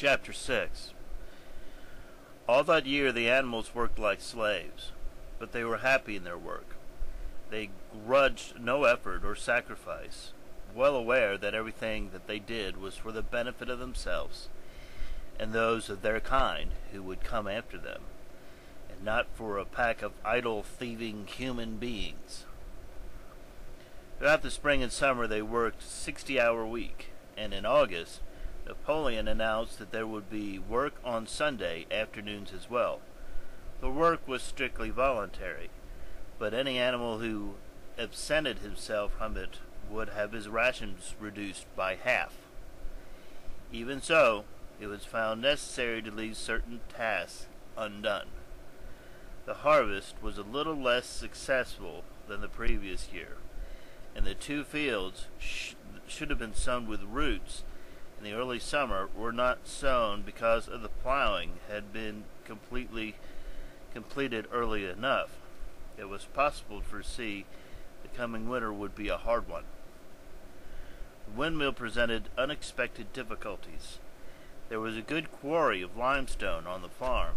Chapter 6. All that year the animals worked like slaves, but they were happy in their work. They grudged no effort or sacrifice, well aware that everything that they did was for the benefit of themselves and those of their kind who would come after them, and not for a pack of idle, thieving human beings. Throughout the spring and summer they worked 60-hour week, and in August, Napoleon announced that there would be work on Sunday afternoons as well. The work was strictly voluntary, but any animal who absented himself from it would have his rations reduced by half. Even so, it was found necessary to leave certain tasks undone. The harvest was a little less successful than the previous year, and the two fields should have been sown with roots in the early summer were not sown because of the plowing had been completed early enough. It was possible to foresee the coming winter would be a hard one. The windmill presented unexpected difficulties. There was a good quarry of limestone on the farm,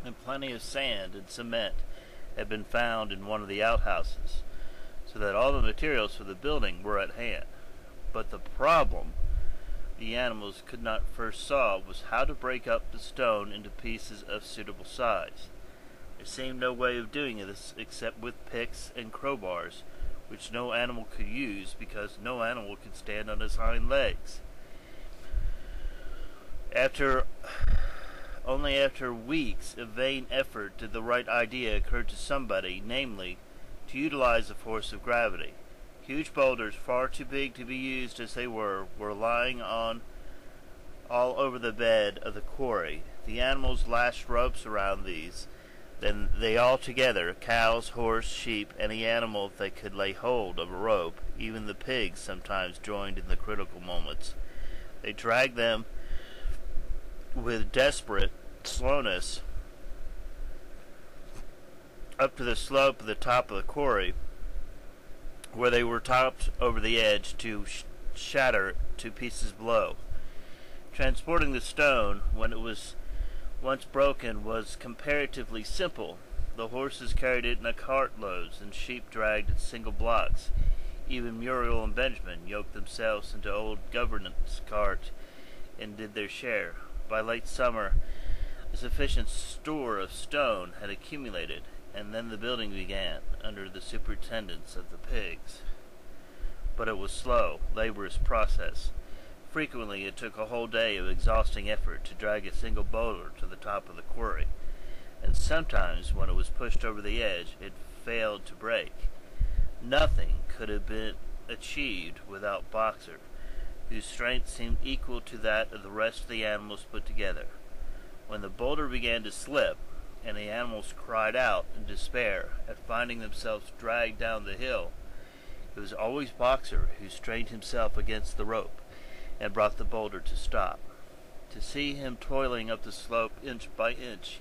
and plenty of sand and cement had been found in one of the outhouses, so that all the materials for the building were at hand. But the problem the animals could not first solve was how to break up the stone into pieces of suitable size. There seemed no way of doing this except with picks and crowbars, which no animal could use because no animal could stand on his hind legs. Only after weeks of vain effort did the right idea occur to somebody, namely, to utilize the force of gravity. Huge boulders, far too big to be used as they were lying on all over the bed of the quarry. The animals lashed ropes around these. Then they all together, cows, horse, sheep, any animal they could lay hold of a rope, even the pigs sometimes joined in the critical moments. They dragged them with desperate slowness up to the slope of the top of the quarry, where they were topped over the edge to shatter to pieces below. Transporting the stone, when it was once broken, was comparatively simple. The horses carried it in a cartloads, and sheep dragged its single blocks. Even Muriel and Benjamin yoked themselves into old governance cart and did their share. By late summer, a sufficient store of stone had accumulated, and then the building began, under the superintendence of the pigs. But it was slow, laborious process. Frequently it took a whole day of exhausting effort to drag a single boulder to the top of the quarry, and sometimes, when it was pushed over the edge, it failed to break. Nothing could have been achieved without Boxer, whose strength seemed equal to that of the rest of the animals put together. When the boulder began to slip, and the animals cried out in despair at finding themselves dragged down the hill, it was always Boxer who strained himself against the rope and brought the boulder to stop. To see him toiling up the slope inch by inch,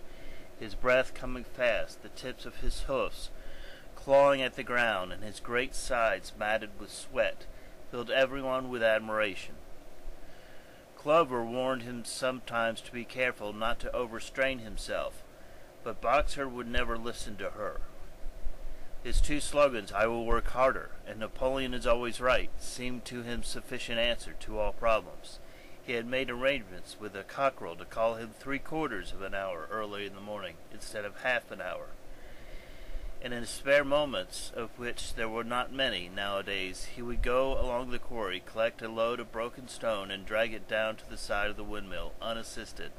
his breath coming fast, the tips of his hoofs clawing at the ground, and his great sides matted with sweat, filled everyone with admiration. Clover warned him sometimes to be careful not to overstrain himself, but Boxer would never listen to her. His two slogans, "I will work harder," and "Napoleon is always right," seemed to him sufficient answer to all problems. He had made arrangements with a cockerel to call him 3/4 of an hour early in the morning instead of half an hour. And in his spare moments, of which there were not many nowadays, he would go along the quarry, collect a load of broken stone, and drag it down to the side of the windmill, unassisted.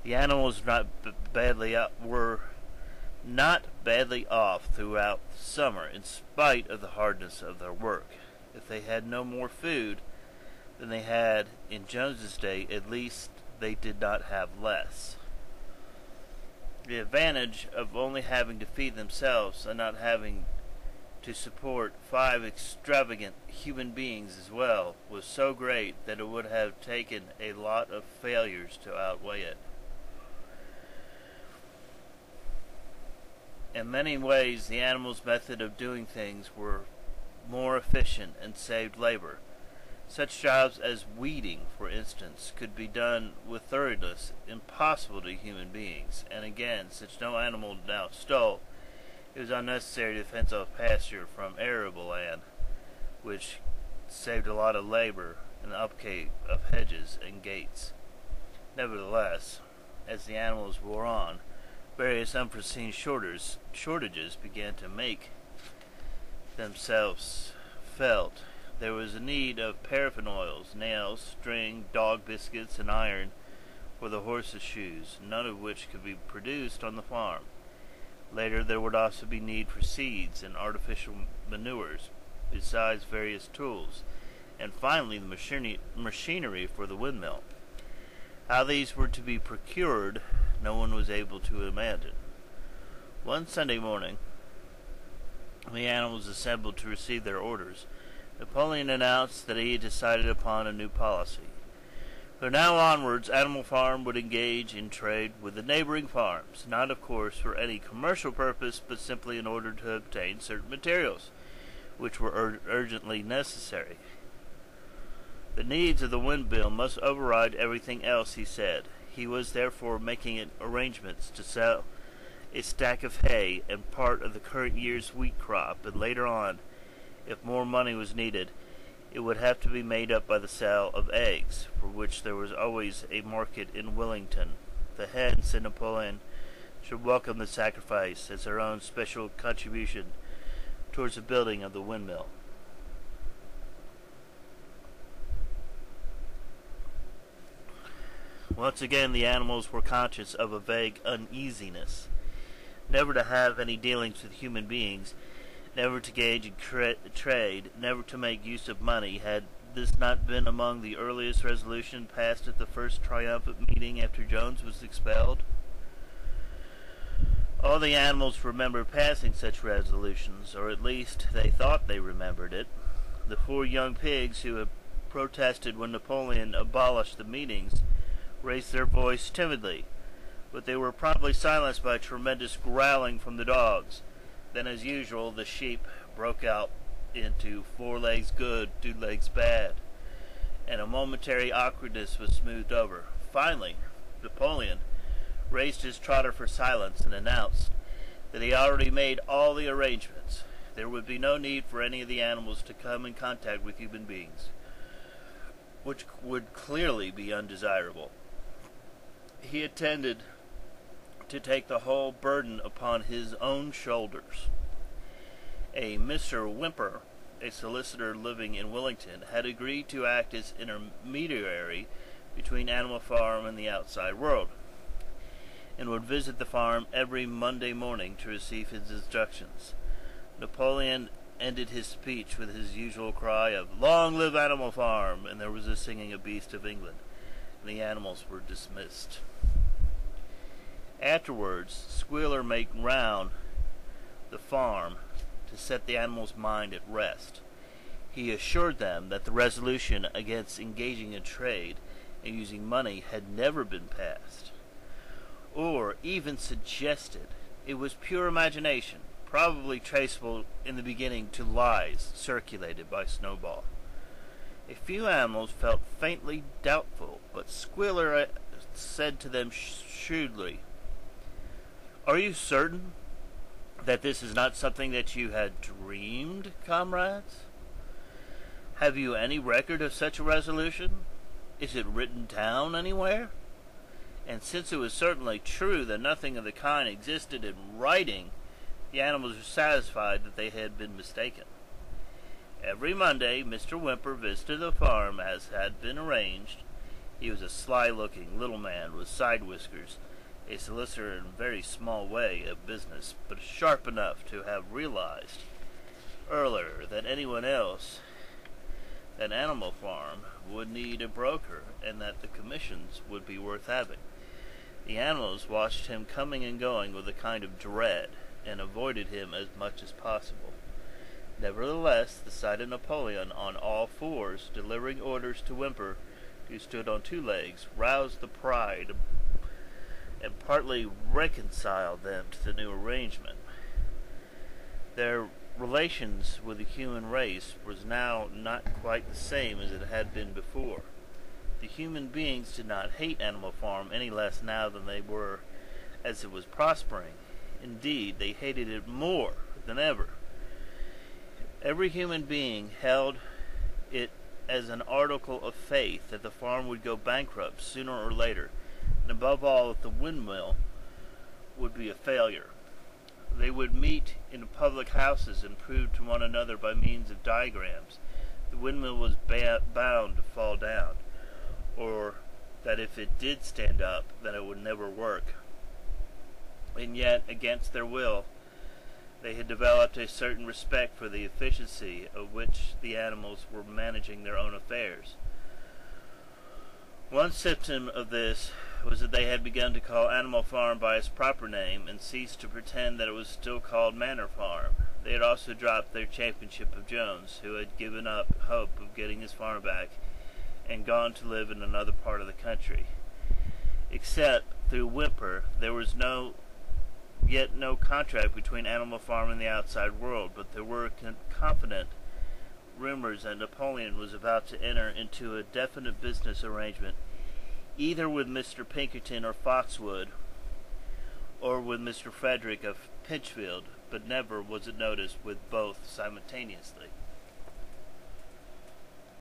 The animals were not badly off throughout the summer, in spite of the hardness of their work. If they had no more food than they had in Jones's day, at least they did not have less. The advantage of only having to feed themselves and not having to support 5 extravagant human beings as well was so great that it would have taken a lot of failures to outweigh it. In many ways, the animals' method of doing things were more efficient and saved labor. Such jobs as weeding, for instance, could be done with thoroughness impossible to human beings, and again, since no animal now stole, it was unnecessary to fence off pasture from arable land, which saved a lot of labor and the upkeep of hedges and gates. Nevertheless, as the animals wore on, various unforeseen shortages began to make themselves felt. There was a need of paraffin oils, nails, string, dog biscuits, and iron for the horses' shoes, none of which could be produced on the farm. Later, there would also be need for seeds and artificial manures, besides various tools, and finally the machinery for the windmill. How these were to be procured, no one was able to imagine. One Sunday morning, the animals assembled to receive their orders. Napoleon announced that he had decided upon a new policy. From now onwards, Animal Farm would engage in trade with the neighboring farms, not of course for any commercial purpose, but simply in order to obtain certain materials, which were urgently necessary. The needs of the windmill must override everything else, he said. He was therefore making arrangements to sell a stack of hay and part of the current year's wheat crop, and later on, if more money was needed, it would have to be made up by the sale of eggs, for which there was always a market in Wellington. The hens, said Napoleon, should welcome the sacrifice as their own special contribution towards the building of the windmill. Once again, the animals were conscious of a vague uneasiness. Never to have any dealings with human beings, never to gauge in trade, never to make use of money. Had this not been among the earliest resolutions passed at the first triumphant meeting after Jones was expelled? All the animals remembered passing such resolutions, or at least they thought they remembered it. The 4 young pigs who had protested when Napoleon abolished the meetings raised their voice timidly, but they were promptly silenced by tremendous growling from the dogs. Then, as usual, the sheep broke out into 4 legs good, 2 legs bad, and a momentary awkwardness was smoothed over. Finally, Napoleon raised his trotter for silence and announced that he already made all the arrangements. There would be no need for any of the animals to come in contact with human beings, which would clearly be undesirable. He intended to take the whole burden upon his own shoulders. A Mr. Whymper, a solicitor living in Wellington, had agreed to act as intermediary between Animal Farm and the outside world, and would visit the farm every Monday morning to receive his instructions. Napoleon ended his speech with his usual cry of "Long live Animal Farm!" and there was a singing of Beast of England, and the animals were dismissed. Afterwards, Squealer made round the farm to set the animals' mind at rest. He assured them that the resolution against engaging in trade and using money had never been passed, or even suggested. It was pure imagination, probably traceable in the beginning to lies circulated by Snowball. A few animals felt faintly doubtful, but Squealer said to them shrewdly, "Are you certain that this is not something that you had dreamed, comrades? Have you any record of such a resolution? Is it written down anywhere?" And since it was certainly true that nothing of the kind existed in writing, the animals were satisfied that they had been mistaken. Every Monday, Mr. Whymper visited the farm as had been arranged. He was a sly-looking little man with side whiskers, a solicitor in a very small way of business, but sharp enough to have realized earlier than anyone else that Animal Farm would need a broker and that the commissions would be worth having. The animals watched him coming and going with a kind of dread, and avoided him as much as possible. Nevertheless, the sight of Napoleon on all 4s delivering orders to Whymper, who stood on 2 legs, roused the pride and partly reconciled them to the new arrangement. Their relations with the human race was now not quite the same as it had been before. The human beings did not hate Animal Farm any less now than they were as it was prospering. Indeed, they hated it more than ever. Every human being held it as an article of faith that the farm would go bankrupt sooner or later, and above all that the windmill would be a failure. They would meet in public houses and prove to one another by means of diagrams the windmill was bound to fall down, or that if it did stand up, then it would never work. And yet, against their will, they had developed a certain respect for the efficiency of which the animals were managing their own affairs. One symptom of this was that they had begun to call Animal Farm by its proper name and ceased to pretend that it was still called Manor Farm. They had also dropped their championship of Jones, who had given up hope of getting his farm back and gone to live in another part of the country. Except through Whimper, there was yet no contract between Animal Farm and the outside world, but there were confident rumors that Napoleon was about to enter into a definite business arrangement, either with Mr. Pinkerton or Foxwood, or with Mr. Frederick of Pinchfield, but never was it noticed with both simultaneously.